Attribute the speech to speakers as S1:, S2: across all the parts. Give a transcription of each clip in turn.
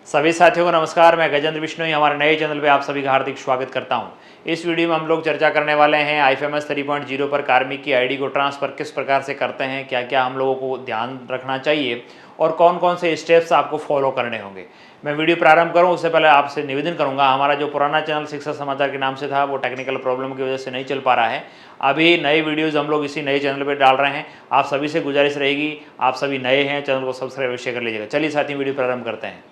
S1: सभी साथियों को नमस्कार। मैं गजेंद्र बिश्नोई हमारे नए चैनल पे आप सभी का हार्दिक स्वागत करता हूं। इस वीडियो में हम लोग चर्चा करने वाले हैं IFMS 3.0 पर कार्मिक की आईडी को ट्रांसफ़र किस प्रकार से करते हैं, क्या क्या हम लोगों को ध्यान रखना चाहिए और कौन कौन से स्टेप्स आपको फॉलो करने होंगे। मैं वीडियो प्रारंभ करूं उससे पहले आपसे निवेदन करूंगा, हमारा जो पुराना चैनल शिक्षा समाचार के नाम से था वो टेक्निकल प्रॉब्लम की वजह से नहीं चल पा रहा है। अभी नए वीडियोज़ हम लोग इसी नए चैनल पर डाल रहे हैं। आप सभी से गुजारिश रहेगी, आप सभी नए हैं, चैनल को सब्सक्राइब अवश्य कर लीजिएगा। चलिए साथी वीडियो प्रारंभ करते हैं।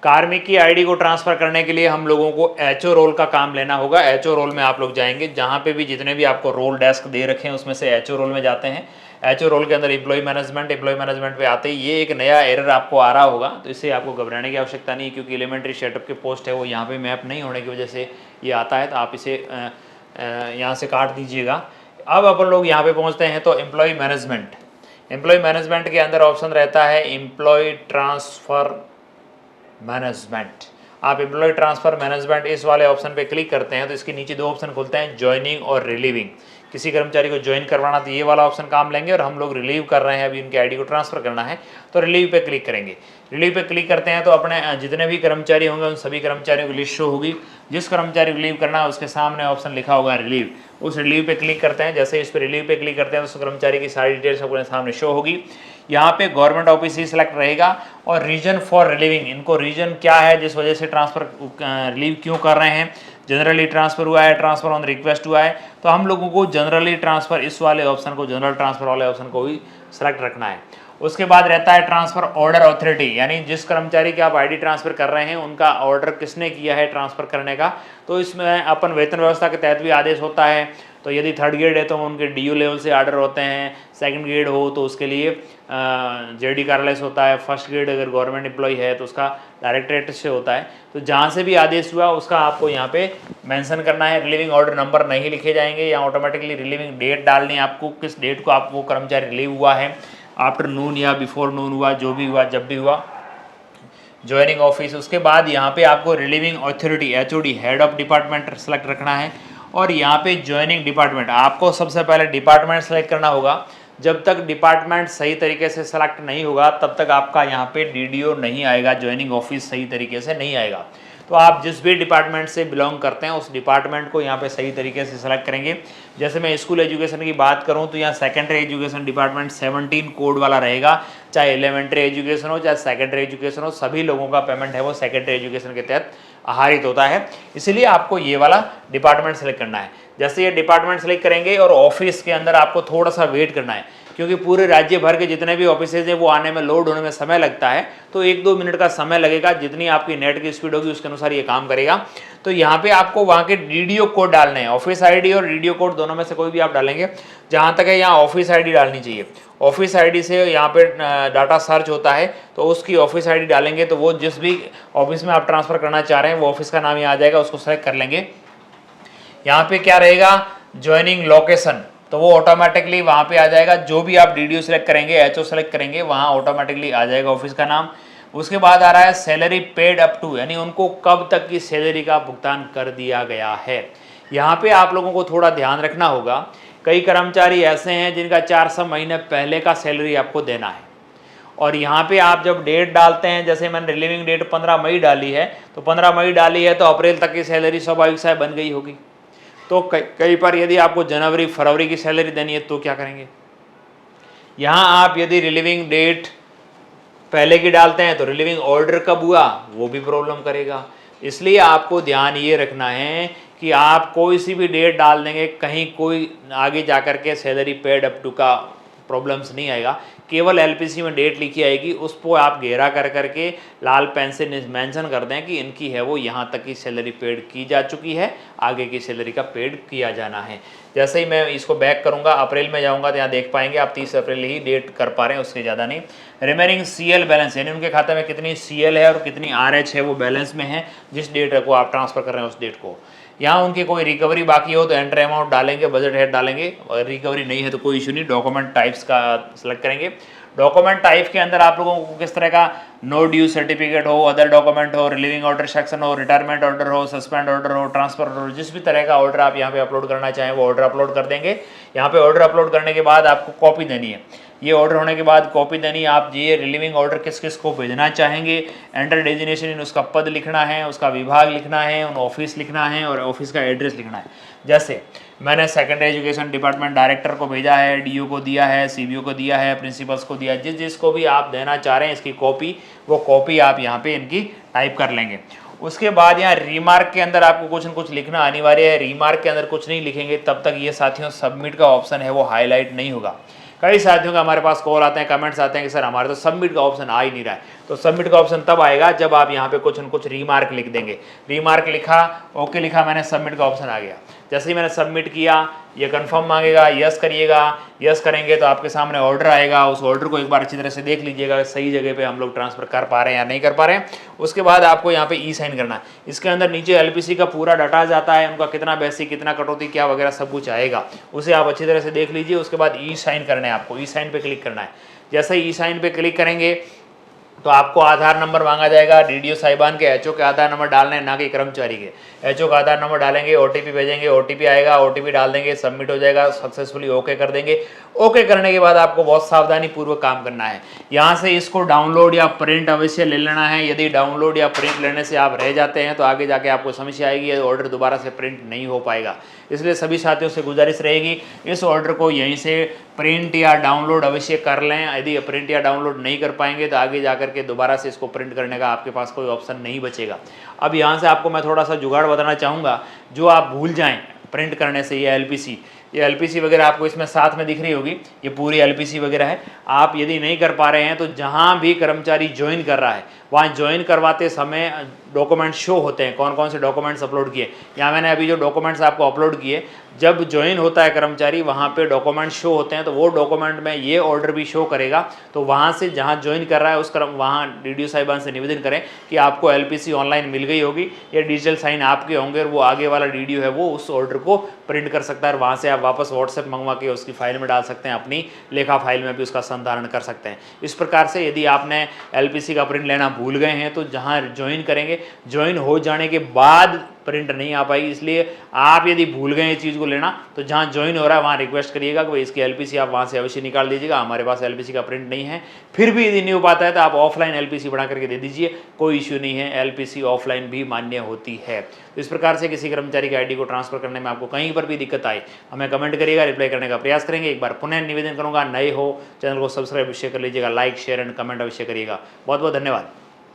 S1: कार्मिक की आईडी को ट्रांसफ़र करने के लिए हम लोगों को एचओ रोल का काम लेना होगा। एचओ रोल में आप लोग जाएंगे, जहाँ पे भी जितने भी आपको रोल डेस्क दे रखे हैं उसमें से एचओ रोल में जाते हैं। एचओ रोल के अंदर एम्प्लॉय मैनेजमेंट पे आते ही ये एक नया एरर आपको आ रहा होगा, तो इससे आपको घबराने की आवश्यकता नहीं है, क्योंकि एलिमेंट्री सेटअप के पोस्ट है वो यहाँ पे मैप नहीं होने की वजह से ये आता है। तो आप इसे यहाँ से काट दीजिएगा। अब अपन लोग यहाँ पे पहुँचते हैं तो एम्प्लॉय मैनेजमेंट के अंदर ऑप्शन रहता है एम्प्लॉय ट्रांसफ़र मैनेजमेंट। आप एम्प्लॉय ट्रांसफ़र मैनेजमेंट इस वाले ऑप्शन पे क्लिक करते हैं तो इसके नीचे दो ऑप्शन खुलते हैं, ज्वाइनिंग और रिलीविंग। किसी कर्मचारी को ज्वाइन करवाना तो ये वाला ऑप्शन काम लेंगे, और हम लोग रिलीव कर रहे हैं, अभी उनकी आईडी को ट्रांसफ़र करना है तो रिलीव पे क्लिक करेंगे। रिलीव पे क्लिक करते हैं तो अपने जितने भी कर्मचारी होंगे उन सभी कर्मचारियों की लिस्ट शो होगी। जिस कर्मचारी को रिलीव करना है उसके सामने ऑप्शन लिखा होगा रिलीव, उस रिलीव पे क्लिक करते हैं। जैसे इस पर रिलीव पे क्लिक करते हैं तो उस कर्मचारी की सारी डिटेल्स अपने सामने शो होगी। यहाँ पे गवर्नमेंट ऑफिस ही सिलेक्ट रहेगा और रीजन फॉर रिलीविंग, इनको रीजन क्या है जिस वजह से ट्रांसफ़र रिलीव क्यों कर रहे हैं। जनरली ट्रांसफ़र हुआ है, ट्रांसफ़र ऑन रिक्वेस्ट हुआ है, तो हम लोगों को जनरली ट्रांसफ़र इस वाले ऑप्शन को, जनरल ट्रांसफ़र वाले ऑप्शन को ही सिलेक्ट रखना है। उसके बाद रहता है ट्रांसफ़र ऑर्डर अथॉरिटी, यानी जिस कर्मचारी के आप आईडी ट्रांसफ़र कर रहे हैं उनका ऑर्डर किसने किया है ट्रांसफ़र करने का। तो इसमें अपन वेतन व्यवस्था के तहत भी आदेश होता है। तो यदि थर्ड ग्रेड है तो उनके DO लेवल से ऑर्डर होते हैं, सेकंड ग्रेड हो तो उसके लिए JD कार्यालय से होता है, फर्स्ट ग्रेड अगर गवर्नमेंट एम्प्लॉय है तो उसका डायरेक्टरेट से होता है। तो जहाँ से भी आदेश हुआ उसका आपको यहाँ पे मेंशन करना है। रिलीविंग ऑर्डर नंबर नहीं लिखे जाएंगे, या ऑटोमेटिकली रिलीविंग डेट डालनी है आपको, किस डेट को आप वो कर्मचारी रिलीव हुआ है, आफ्टर नून या बिफोर नून हुआ, जो भी हुआ, जब भी हुआ, ज्वाइनिंग ऑफिस। उसके बाद यहाँ पे आपको relieving authority HOD, head of department select रखना है। और यहाँ पे ज्वाइनिंग डिपार्टमेंट, आपको सबसे पहले डिपार्टमेंट सेलेक्ट करना होगा। जब तक डिपार्टमेंट सही तरीके से सेलेक्ट नहीं होगा तब तक आपका यहाँ पे DDO नहीं आएगा, ज्वाइनिंग ऑफिस सही तरीके से नहीं आएगा। तो आप जिस भी डिपार्टमेंट से बिलोंग करते हैं उस डिपार्टमेंट को यहाँ पे सही तरीके से सेलेक्ट करेंगे। जैसे मैं स्कूल एजुकेशन की बात करूँ तो यहाँ सेकेंडरी एजुकेशन डिपार्टमेंट 17 कोड वाला रहेगा। चाहे एलिमेंट्री एजुकेशन हो चाहे सेकेंडरी एजुकेशन हो, सभी लोगों का पेमेंट है वो सेकेंडरी एजुकेशन के तहत आहारित होता है। इसलिए आपको ये वाला डिपार्टमेंट सेलेक्ट करना है। जैसे ये डिपार्टमेंट सेलेक्ट करेंगे और ऑफिस के अंदर आपको थोड़ा सा वेट करना है, क्योंकि पूरे राज्य भर के जितने भी ऑफिसेज हैं वो आने में, लोड होने में समय लगता है। तो 1-2 मिनट का समय लगेगा, जितनी आपकी नेट की स्पीड होगी उसके अनुसार ये काम करेगा। तो यहाँ पे आपको वहाँ के DDO कोड डालने हैं, ऑफिस ID और DDO कोड दोनों में से कोई भी आप डालेंगे। जहाँ तक है यहाँ ऑफिस ID डालनी चाहिए। ऑफिस ID से यहाँ पे डाटा सर्च होता है, तो उसकी ऑफिस ID डालेंगे तो वो जिस भी ऑफिस में आप ट्रांसफ़र करना चाह रहे हैं वो ऑफिस का नाम यहाँ आ जाएगा, उसको सेलेक्ट कर लेंगे। यहाँ पे क्या रहेगा, ज्वाइनिंग लोकेशन, तो वो ऑटोमेटिकली वहाँ पे आ जाएगा। जो भी आप DDO सेलेक्ट करेंगे, HO सेलेक्ट करेंगे, वहाँ ऑटोमेटिकली आ जाएगा ऑफिस का नाम। उसके बाद आ रहा है सैलरी पेड अप टू, यानी उनको कब तक की सैलरी का भुगतान कर दिया गया है। यहाँ पे आप लोगों को थोड़ा ध्यान रखना होगा। कई कर्मचारी ऐसे हैं जिनका 400 महीने पहले का सैलरी आपको देना है, और यहाँ पे आप जब डेट डालते हैं, जैसे मैंने रिलीविंग डेट 15 मई डाली है, तो 15 मई डाली है तो अप्रैल तक की सैलरी स्वाभाविक सा बन गई होगी। तो कई बार यदि आपको जनवरी फरवरी की सैलरी देनी है तो क्या करेंगे। यहाँ आप यदि रिलीविंग डेट पहले की डालते हैं तो रिलीविंग ऑर्डर कब हुआ वो भी प्रॉब्लम करेगा। इसलिए आपको ध्यान ये रखना है कि आप कोई सी भी डेट डाल देंगे, कहीं कोई आगे जाकर के सैलरी पेड अप टू का प्रॉब्लम्स नहीं आएगा। केवल LPC में डेट लिखी आएगी, उसको आप घेरा कर करके लाल पेन से मेंशन कर दें कि इनकी है वो यहाँ तक की सैलरी पेड की जा चुकी है, आगे की सैलरी का पेड किया जाना है। जैसे ही मैं इसको बैक करूँगा, अप्रैल में जाऊँगा तो यहाँ देख पाएंगे आप 30 अप्रैल ही डेट कर पा रहे हैं, उससे ज़्यादा नहीं। रिमेनिंग CL बैलेंस, यानी उनके खाते में कितनी CL है और कितनी RH है वो बैलेंस में है, जिस डेट को आप ट्रांसफ़र कर रहे हैं उस डेट को। यहाँ उनकी कोई रिकवरी बाकी हो तो एंटर अमाउंट डालेंगे, बजट हेड डालेंगे, और रिकवरी नहीं है तो कोई इशू नहीं। डॉक्यूमेंट टाइप्स का सिलेक्ट करेंगे। डॉक्यूमेंट टाइप के अंदर आप लोगों को किस तरह का, नो ड्यू सर्टिफिकेट हो, अदर डॉक्यूमेंट हो, रिलीविंग ऑर्डर सेक्शन हो, रिटायरमेंट ऑर्डर हो, सस्पेंड ऑर्डर हो, ट्रांसफर ऑर्डर हो, जिस भी तरह का ऑर्डर आप यहाँ पे अपलोड करना चाहें वो ऑर्डर अपलोड कर देंगे। यहाँ पे ऑर्डर अपलोड करने के बाद आपको कॉपी देनी है। ये ऑर्डर होने के बाद कॉपी देनी, आप ये रिलीविंग ऑर्डर किस किस को भेजना चाहेंगे, एंटर डेजिग्नेशन इन, उसका पद लिखना है, उसका विभाग लिखना है, उन ऑफिस लिखना है और ऑफिस का एड्रेस लिखना है। जैसे मैंने सेकेंडरी एजुकेशन डिपार्टमेंट डायरेक्टर को भेजा है, डीओ को दिया है, सीबीओ को दिया है, प्रिंसिपल्स को दिया है, जिस जिसको भी आप देना चाह रहे हैं इसकी कॉपी, वो कॉपी आप यहाँ पे इनकी टाइप कर लेंगे। उसके बाद यहाँ रिमार्क के अंदर आपको कुछ न कुछ लिखना अनिवार्य है। रिमार्क के अंदर कुछ नहीं लिखेंगे तब तक ये साथियों सबमिट का ऑप्शन है वो हाईलाइट नहीं होगा। कई साथियों का हमारे पास कॉल आते हैं, कमेंट्स आते हैं कि सर हमारे तो सबमिट का ऑप्शन आ ही नहीं रहा है। तो सबमिट का ऑप्शन तब आएगा जब आप यहाँ पे कुछ न कुछ रिमार्क लिख देंगे। रिमार्क लिखा, ओके लिखा मैंने, सबमिट का ऑप्शन आ गया। जैसे ही मैंने सबमिट किया, ये कंफर्म मांगेगा, यस करिएगा। यस करेंगे तो आपके सामने ऑर्डर आएगा। उस ऑर्डर को एक बार अच्छी तरह से देख लीजिएगा सही जगह पे हम लोग ट्रांसफर कर पा रहे हैं या नहीं कर पा रहे हैं। उसके बाद आपको यहाँ पे ई साइन करना है। इसके अंदर नीचे एलपीसी का पूरा डाटा जाता है, उनका कितना बेसिक, कितना कटौती, क्या वगैरह सब कुछ आएगा, उसे आप अच्छी तरह से देख लीजिए। उसके बाद ई साइन करना है, आपको ई साइन पे क्लिक करना है। जैसे ही ई साइन पे क्लिक करेंगे तो आपको आधार नंबर मांगा जाएगा। डीडीओ साहिबान के एचओ के आधार नंबर डालने हैं, ना कि कर्मचारी के। एचओ का आधार नंबर डालेंगे, ओटीपी भेजेंगे, ओटीपी आएगा, ओटीपी डाल देंगे, सबमिट हो जाएगा, सक्सेसफुली ओके कर देंगे। ओके करने के बाद आपको बहुत सावधानी पूर्वक काम करना है। यहाँ से इसको डाउनलोड या प्रिंट अवश्य ले लेना है। यदि डाउनलोड या प्रिंट लेने से आप रह जाते हैं तो आगे जाके आपको समस्या आएगी, ऑर्डर दोबारा से प्रिंट नहीं हो पाएगा। इसलिए सभी साथियों से गुजारिश रहेगी इस ऑर्डर को यहीं से प्रिंट या डाउनलोड अवश्य कर लें। यदि प्रिंट या डाउनलोड नहीं कर पाएंगे तो आगे जाकर के दोबारा से इसको प्रिंट करने का आपके पास कोई ऑप्शन नहीं बचेगा। अब यहाँ से आपको मैं थोड़ा सा जुगाड़ बताना चाहूँगा, जो आप भूल जाएं प्रिंट करने से। ये एलपीसी वगैरह आपको इसमें साथ में दिख रही होगी, ये पूरी एलपीसी वगैरह है। आप यदि नहीं कर पा रहे हैं तो जहाँ भी कर्मचारी ज्वाइन कर रहा है वहाँ ज्वाइन करवाते समय डॉक्यूमेंट्स शो होते हैं, कौन कौन से डॉक्यूमेंट्स अपलोड किए। यहाँ मैंने अभी जो डॉक्यूमेंट्स आपको अपलोड किए, जब ज्वाइन होता है कर्मचारी वहाँ पे डॉक्यूमेंट शो होते हैं, तो वो डॉक्यूमेंट में ये ऑर्डर भी शो करेगा। तो वहाँ से जहाँ ज्वाइन कर रहा है उस वहाँ डीडीओ साहिबान से निवेदन करें कि आपको एलपीसी ऑनलाइन मिल गई होगी या डिजिटल साइन आपके होंगे, और वो आगे वाला डीडीओ है वो उस ऑर्डर को प्रिंट कर सकता है और वहाँ से आप वापस व्हाट्सएप मंगवा के उसकी फाइल में डाल सकते हैं, अपनी लेखा फाइल में भी उसका संधारण कर सकते हैं। इस प्रकार से यदि आपने एलपीसी का प्रिंट लेना भूल गए हैं तो जहाँ ज्वाइन करेंगे, ज्वाइन हो जाने के बाद प्रिंट नहीं आ पाई, इसलिए आप यदि भूल गए इस चीज़ को लेना तो जहाँ ज्वाइन हो रहा है वहाँ रिक्वेस्ट करिएगा कि भाई इसकी एलपीसी आप वहाँ से अवश्य निकाल दीजिएगा, हमारे पास एलपीसी का प्रिंट नहीं है। फिर भी यदि नहीं हो पाता है तो आप ऑफलाइन एलपीसी बना करके दे दीजिए, कोई इश्यू नहीं है, एलपीसी ऑफलाइन भी मान्य होती है। तो इस प्रकार से किसी कर्मचारी की आईडी को ट्रांसफर करने में आपको कहीं पर भी दिक्कत आए हमें कमेंट करिएगा, रिप्लाई करने का प्रयास करेंगे। एक बार पुनः निवेदन करूँगा, नए हो चैनल को सब्सक्राइब अवश्य कर लीजिएगा, लाइक शेयर एंड कमेंट अवश्य करिएगा। बहुत बहुत धन्यवाद।